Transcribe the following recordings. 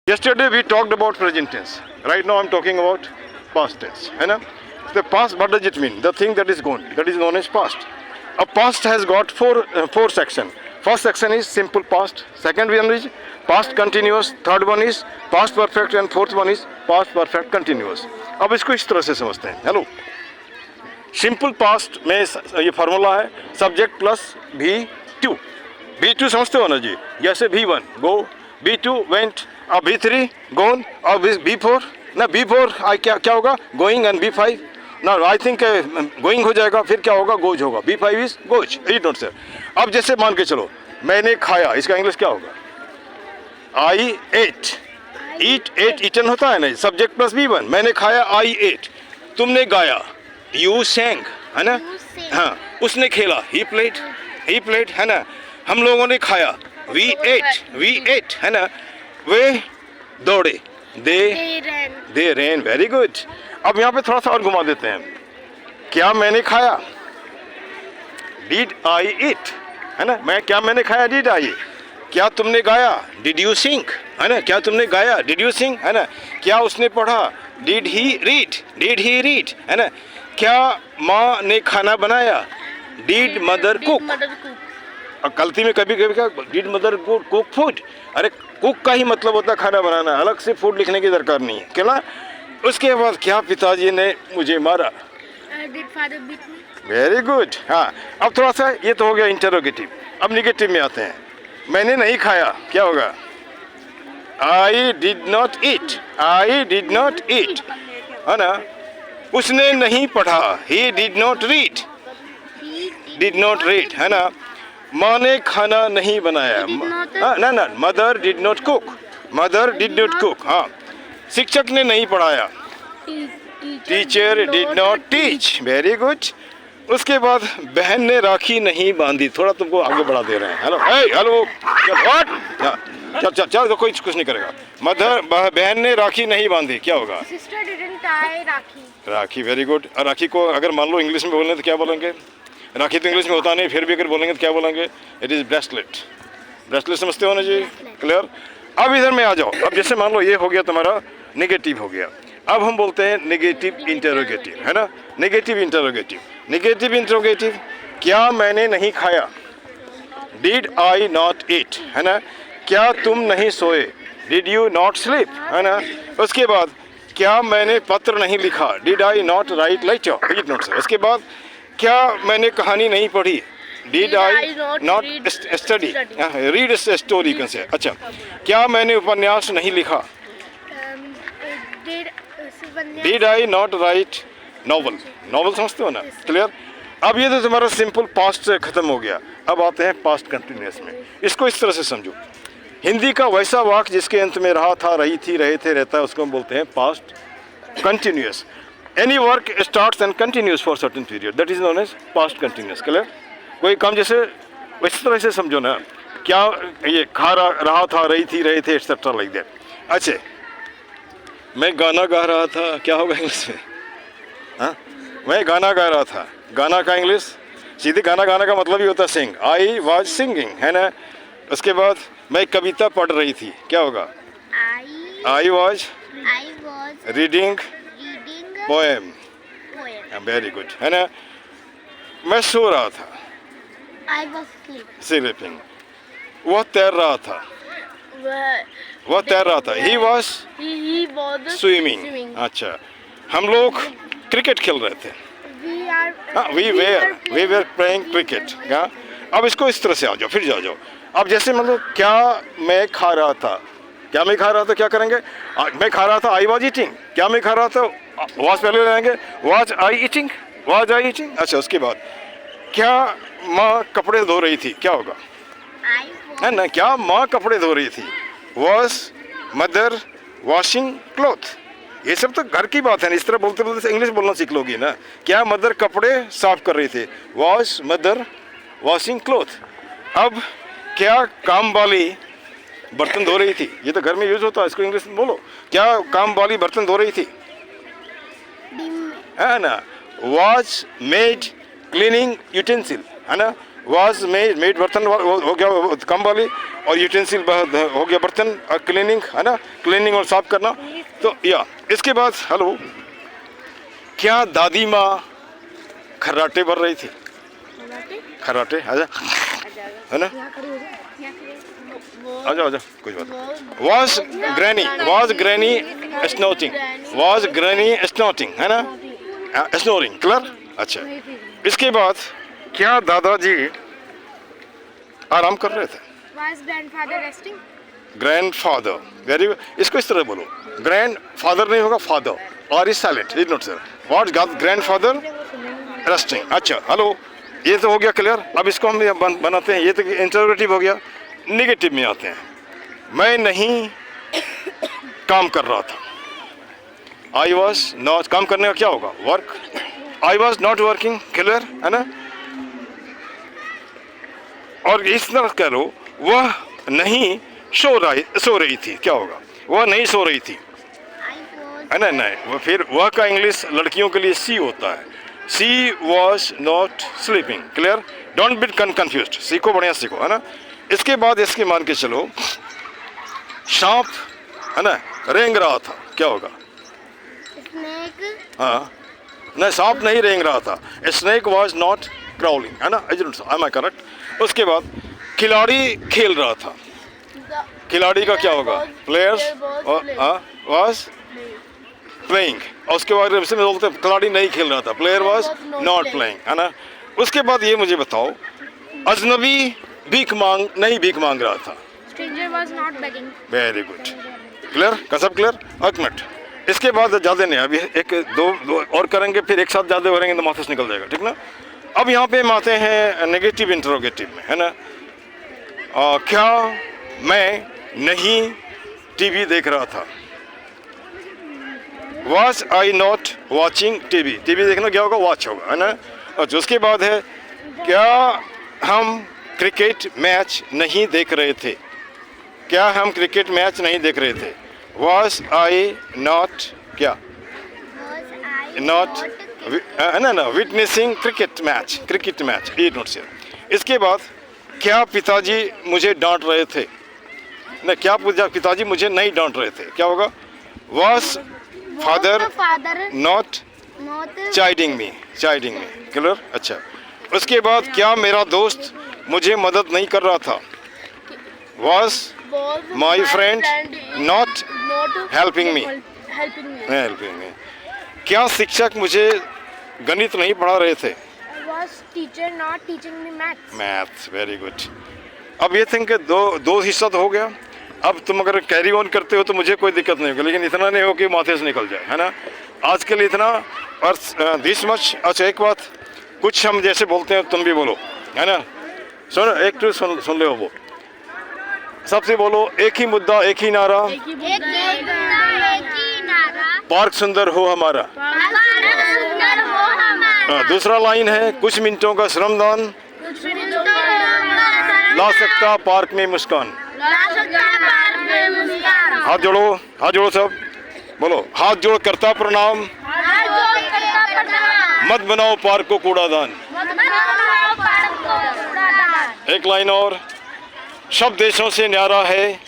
Yesterday we talked about present tense. Right now I'm talking about past tense. है ना? The past, what does it mean? The thing that is gone. That is known as past. A past has got four section. First section is simple past. Second one is past continuous. Third one is past perfect and fourth one is past perfect continuous. अब इसको इस तरह से समझते हैं. Hello. Simple past में ये formula है सब्जेक्ट प्लस V2. V2 समझते हो ना जी? जैसे V1 गो, V2 वेंट, अब V3 गोन, और V4 ना V4 क्या होगा? गोइंग एंड V5 ना आई थिंक गोइंग हो जाएगा, फिर क्या होगा? गोज होगा. V5 is goes. Read note sir. अब जैसे मान के चलो मैंने खाया, इसका इंग्लिश क्या होगा? I ate. ईट ईटन होता है ना, सब्जेक्ट प्लस V1. मैंने खाया I ate. तुमने गाया You sang, है ना? हाँ, उसने खेला he played, है ना? हम लोगों ने खाया we ate, है ना? वे दौड़े they ran, very good. अब यहाँ पे थोड़ा सा और घुमा देते हैं. क्या मैंने खाया? Did I eat, है ना? मैंने खाया did I? क्या तुमने गाया? Did you sing, है ना? क्या तुमने गाया? Did you sing, है ना? क्या उसने पढ़ा? Did he read, है ना? क्या माँ ने खाना बनाया? Did mother cook? गलती में कभी क्या Did mother cook food? अरे कुक का ही मतलब होता है खाना बनाना, अलग से फूड लिखने की दरकार नहीं है, क्या ना? उसके बाद क्या पिताजी ने मुझे मारा? Did father beat me? Very good. हाँ, अब थोड़ा सा ये तो हो गया इंटरोगेटिव. अब निगेटिव में आते हैं. मैंने नहीं खाया, क्या होगा? I did not eat, है ना? उसने नहीं पढ़ा he did not read, है ना? माँ ने खाना नहीं बनाया, ना मदर डिड नॉट कुक, हाँ. शिक्षक ने नहीं पढ़ाया teacher did not teach. Very good. उसके बाद बहन ने राखी नहीं बांधी. थोड़ा तुमको आगे बढ़ा दे रहे हैं. हेलो चल कोई कुछ नहीं करेगा. बहन ने राखी नहीं बांधी, क्या होगा? Sister didn't tie rakhi. Very good. और राखी को अगर मान लो इंग्लिश में बोलेंगे तो क्या बोलेंगे? राखी तो इंग्लिश में होता नहीं, फिर भी अगर बोलेंगे तो क्या बोलेंगे? It is bracelet. समझते हो ना जी? क्लियर. अब इधर में आ जाओ. अब जैसे मान लो ये हो गया तुम्हारा नेगेटिव हो गया. अब हम बोलते हैं नेगेटिव इंटरोगेटिव, है ना? Negative interrogative. क्या मैंने नहीं खाया? डिड आई नॉट ईट, है ना? क्या तुम नहीं सोए? डिड यू नॉट स्लीप, है ना? उसके बाद क्या मैंने पत्र नहीं लिखा? Did I not write letter, read note sir. उसके बाद क्या मैंने कहानी नहीं पढ़ी? Did I not study, read story can say. अच्छा, क्या मैंने उपन्यास नहीं लिखा? Did I not write novel समझते हो ना? क्लियर. अब ये तो तुम्हारा सिंपल पास्ट से खत्म हो गया. अब आते हैं पास्ट कंटिन्यूअस में. इसको इस तरह से समझो. हिंदी का वैसा वाक्य जिसके अंत में रहा था, रही थी, रहे थे, रहता है, उसको हम बोलते हैं past continuous. Any work starts and continues for certain period, that is known as past continuous. Clear. कोई काम जैसे इस तरह से समझो ना. क्या ये रहा था, रही थी, रहे थे, एक्सेट्रा लाइक दैट. अच्छा, मैं गाना गा रहा था, क्या होगा इंग्लिश में? हाँ, मैं गाना गा रहा था. गाना का इंग्लिश सीधे गाना गाने का मतलब ही होता है सिंग. आई वॉज सिंगिंग, है ना? उसके बाद मैं कविता पढ़ रही थी, क्या होगा? I was reading poem. Very good, है ना? मैं सो रहा था. स्लीपिंग. वह तैर रहा था. He was swimming. अच्छा, हम लोग क्रिकेट खेल रहे थे. We were playing cricket. अब इसको इस तरह से आ जाओ, फिर जाओ. अब जैसे मतलब क्या मैं खा रहा था, क्या करेंगे? मैं खा रहा था, आई वॉज ईटिंग. क्या मैं खा रहा था? वॉज पहले रहेंगे. Was I eating. अच्छा, उसके बाद क्या माँ कपड़े धो रही थी, क्या होगा? है ना? क्या माँ कपड़े धो रही थी? Was mother washing cloth. ये सब तो घर की बात है ना. इस तरह बोलते बोलते इंग्लिश बोलना सीख लोगी ना. क्या मदर कपड़े साफ कर रही थी? Was mother washing cloth. अब क्या काम वाली बर्तन धो रही थी? ये तो घर में यूज होता है, इसको इंग्लिश में बोलो. क्या काम वाली बर्तन धो रही थी, है ना? वॉज मेड क्लीनिंग यूटेंसिल, है ना? वाज मेड बर्तन हो गया कम वाली, और यूटेंसिल हो गया बर्तन, क्लीनिंग है ना, क्लीनिंग और साफ करना। तो या इसके बाद हेलो, क्या दादी माँ खर्राटे भर रही थी? खर्राटे आजा, है ना, आजा आजा, कुछ बात नहीं। वाज ग्रैनी स्नोटिंग, है ना, स्नोरिंग, क्लियर। अच्छा, इसके बाद क्या दादाजी आराम कर रहे थे? Was grandfather resting? Grandfather, very good. इसको इस तरह बोलो, ग्रैंडफादर नहीं होगा, फादर, और is silent, is not sir. What grandfather resting. अच्छा हेलो, ये तो हो गया क्लियर। अब इसको हम बनाते हैं, ये तो इंटरोगेटिव हो गया। नेगेटिव में आते हैं, मैं नहीं काम कर रहा था। आई वॉज नॉट, काम करने का क्या होगा? Work. I was not working, clear है ना। और इस तरह कह लो, वह नहीं सो रही थी, क्या होगा? वह नहीं सो रही थी, है ना, नहीं। वो फिर वह का इंग्लिश लड़कियों के लिए सी होता है। She was not sleeping, clear. Don't be confused, सीखो, बढ़िया सीखो, है ना। इसके बाद इसके मान के चलो, सांप है ना रेंग रहा था, क्या होगा? Snake. हाँ, नहीं, सांप नहीं रेंग रहा था। स्नेक वॉज नॉट क्राउलिंग, है ना, एम आई करेक्ट। उसके बाद खिलाड़ी खेल रहा था, खिलाड़ी का क्या होगा? Players was playing. और उसके बाद में बोलते हैं खिलाड़ी नहीं खेल रहा था, प्लेयर वॉज नॉट प्लेइंग, है ना। उसके बाद ये मुझे बताओ, अजनबी भीख मांग रहा था। Stranger was not begging. Very good, clear, concept clear. एक मिनट, इसके बाद ज़्यादा नहीं, अभी एक दो और करेंगे, फिर एक साथ ज़्यादा करेंगे तो माथे से निकल जाएगा, ठीक ना। अब यहाँ पे हम आते हैं नेगेटिव इंटरोगेटिव में, है ना। क्या मैं नहीं टीवी देख रहा था? Was I not watching TV. TV देखना क्या होगा? वॉच होगा, है ना। और उसके बाद है, क्या हम क्रिकेट मैच नहीं देख रहे थे? क्या हम क्रिकेट मैच नहीं देख रहे थे? वॉज आई नॉट, क्या, नॉट, ना विटनेसिंग क्रिकेट मैच, ये नोट से। इसके बाद क्या पिताजी मुझे डांट रहे थे? ना, क्या पिताजी मुझे नहीं डांट रहे थे, क्या होगा? Was father not chiding me, clear. अच्छा, उसके बाद क्या मेरा दोस्त मुझे मदद नहीं कर रहा था? Was my friend not helping me. क्या शिक्षक मुझे गणित नहीं पढ़ा रहे थे? Was teacher not teaching me maths? Maths, very good. अब ये थिंक दो हिस्सा तो हो गया। अब तुम अगर कैरी ऑन करते हो तो मुझे कोई दिक्कत नहीं होगी, लेकिन इतना नहीं हो कि माथे से निकल जाए, है ना। आज के लिए इतना, और दिस मच। अच्छा, एक बात, कुछ हम जैसे बोलते हैं तुम भी बोलो, है ना। सुनो, एक तो सुन ले वो, सबसे बोलो, एक ही मुद्दा एक ही नारा, पार्क सुंदर हो हमारा। दूसरा लाइन है, कुछ मिनटों का श्रमदान ला सकता पार्क में मुस्कान। हाथ जोड़ो सब, बोलो, हाथ जोड़ करता प्रणाम, मत बनाओ पार्क को कूड़ादान। एक लाइन और, सब देशों से न्यारा है,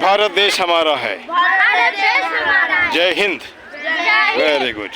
भारत देश हमारा है। जय हिंद, वेरी गुड।